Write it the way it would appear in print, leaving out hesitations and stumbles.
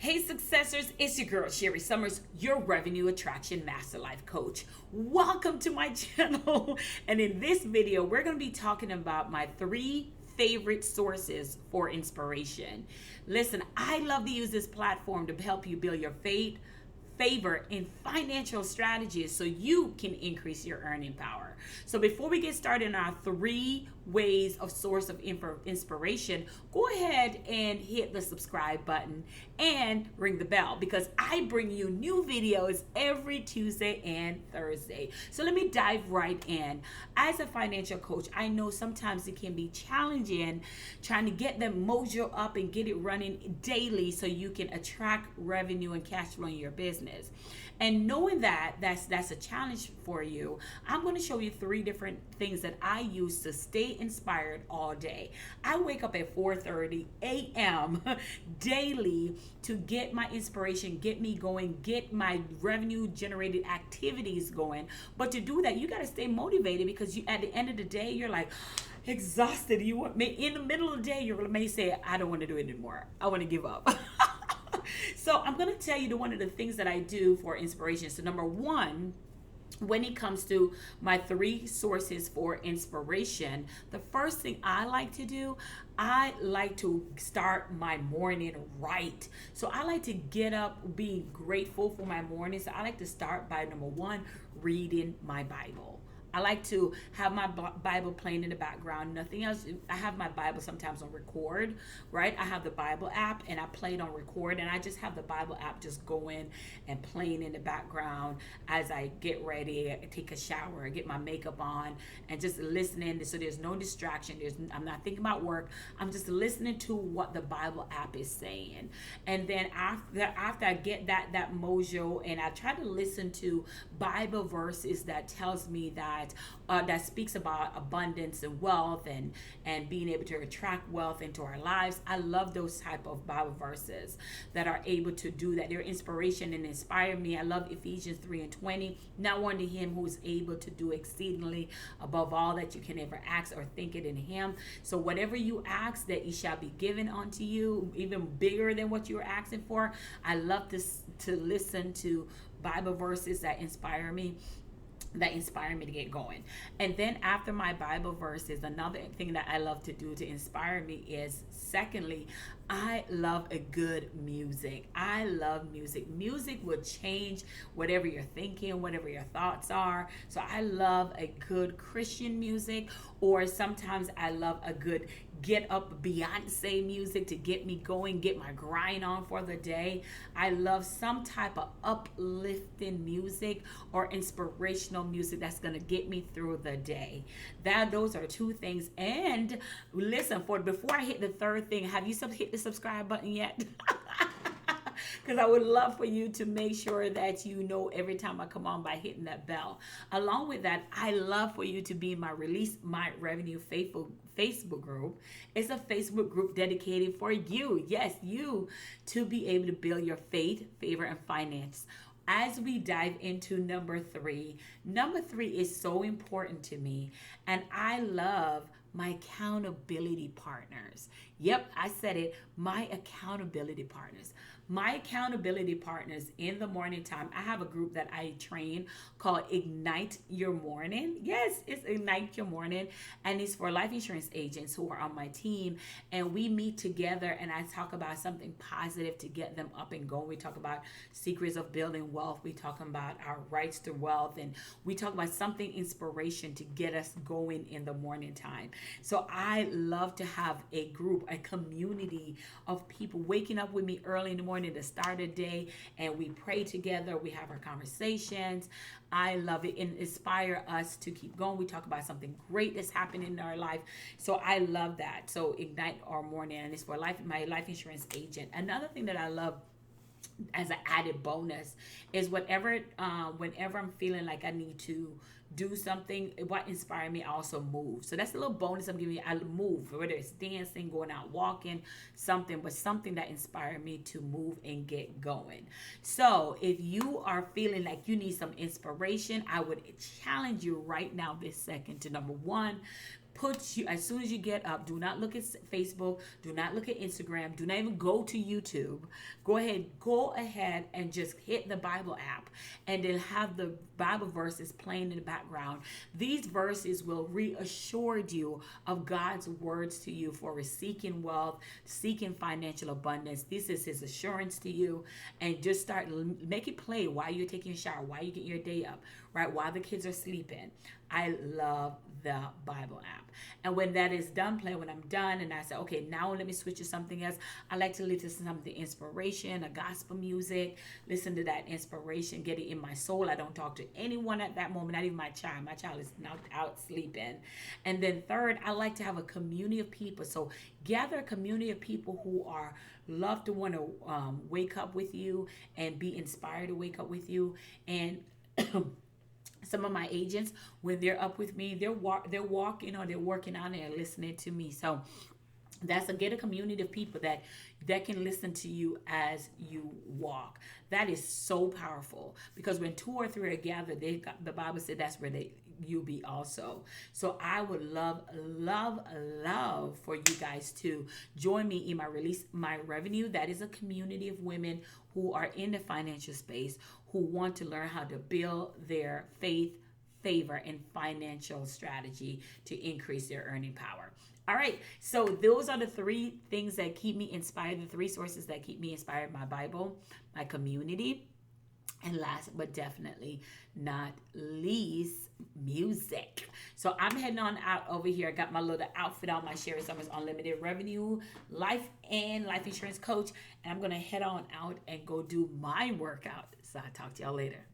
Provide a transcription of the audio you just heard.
Hey successors, it's your girl Sherri Somers, your revenue attraction master life coach. Welcome to my channel. And in this video, we're going to be talking about my 3 favorite sources for inspiration. Listen, I love to use this platform to help you build your favor in financial strategies so you can increase your earning power. So before we get started on our 3 ways of source of inspiration, go ahead and hit the subscribe button and ring the bell because I bring you new videos every Tuesday and Thursday. So let me dive right in. As a financial coach, I know sometimes it can be challenging trying to get the mojo up and get it running daily so you can attract revenue and cash flow in your business. And knowing that that's a challenge for you, I'm going to show you 3 different things that I use to stay inspired all day. I wake up at 4:30 a.m. daily to get my inspiration, get me going, get my revenue generated activities going. But to do that, you got to stay motivated because you, at the end of the day, you're like exhausted. You want in the middle of the day, you may say, I don't want to do it anymore. I want to give up. So I'm going to tell you one of the things that I do for inspiration. So number 1, when it comes to my 3 sources for inspiration, the first thing I like to do, I like to start my morning right. So I like to get up, be grateful for my morning. So I like to start by number 1, reading my Bible. I like to have my Bible playing in the background, nothing else. I have my Bible sometimes on record, right? I have the Bible app and I play it on record, and I just have the Bible app just going and playing in the background as I get ready, take a shower, get my makeup on, and just listening. So there's no distraction. I'm not thinking about work. I'm just listening to what the Bible app is saying. And then after I get that mojo, and I try to listen to Bible verses that tells me that speaks about abundance and wealth and being able to attract wealth into our lives. I love those type of Bible verses that are able to do that. They're inspiration and inspire me. I love Ephesians 3:20. Now unto him who is able to do exceedingly above all that you can ever ask or think it in him. So whatever you ask, that it shall be given unto you, even bigger than what you're asking for. I love to listen to Bible verses that inspire me to get going. And then after my Bible verses, another thing that I love to do to inspire me is, secondly, I love a good music. I love music. Music will change whatever you're thinking, whatever your thoughts are. So I love a good Christian music, or sometimes I love a good get up Beyonce music to get me going, get my grind on for the day. I love some type of uplifting music or inspirational music that's going to get me through the day. Those are 2 things. And listen, before I hit the 3rd thing, have you hit the subscribe button yet? Because I would love for you to make sure that you know every time I come on by hitting that bell. Along with that, I love for you to be in my Release My Revenue Faithful Facebook group. It's a Facebook group dedicated for you, yes, you, to be able to build your faith, favor, and finance. As we dive into number 3 is so important to me, and I love my accountability partners. Yep, I said it, my accountability partners. My accountability partners in the morning time, I have a group that I train called Ignite Your Morning. Yes, it's Ignite Your Morning, and it's for life insurance agents who are on my team, and we meet together and I talk about something positive to get them up and going. We talk about secrets of building wealth. We talk about our rights to wealth, and we talk about something inspiration to get us going in the morning time. So I love to have a group, a community of people waking up with me early in the morning to start a day, and we pray together. We have our conversations. I love it and inspire us to keep going. We talk about something great that's happening in our life. So I love that. So Ignite Our Morning, and it's for my life insurance agent. Another thing that I love as an added bonus is whenever I'm feeling like I need to do something, what inspired me, I also move. So that's a little bonus I'm giving you. I move, whether it's dancing, going out walking, something that inspired me to move and get going. So if you are feeling like you need some inspiration, I would challenge you right now this second to, number 1, put you, as soon as you get up, do not look at Facebook, do not look at Instagram, do not even go to YouTube. Go ahead and just hit the Bible app, and then have the Bible verses playing in the background. These verses will reassure you of God's words to you for seeking wealth, seeking financial abundance. This is his assurance to you. And just make it play while you're taking a shower, while you get your day up, right? While the kids are sleeping. I love the Bible app. And when that is done playing, when I'm done and I say, okay, now let me switch to something else, I like to listen to something inspiration, a gospel music, listen to that inspiration, get it in my soul. I don't talk to anyone at that moment, not even my child. My child is knocked out sleeping. And then third, I like to have a community of people. So gather a community of people who are love to want to wake up with you and be inspired to wake up with you. And some of my agents, when they're up with me, they're walking or they're working on it and listening to me. So get a community of people that can listen to you as you walk. That is so powerful, because when 2 or 3 are gathered, the Bible said that's where you'll be also. So I would love for you guys to join me in my revenue. That is a community of women who are in the financial space, who want to learn how to build their faith, favor, and financial strategy to increase their earning power. All right, so those are the 3 things that keep me inspired, the 3 sources that keep me inspired: my Bible, my community, and last but definitely not least, music. So I'm heading on out over here. I got my little outfit on, my Sherri Somers Unlimited Revenue Life Insurance Coach, and I'm going to head on out and go do my workout. So I'll talk to y'all later.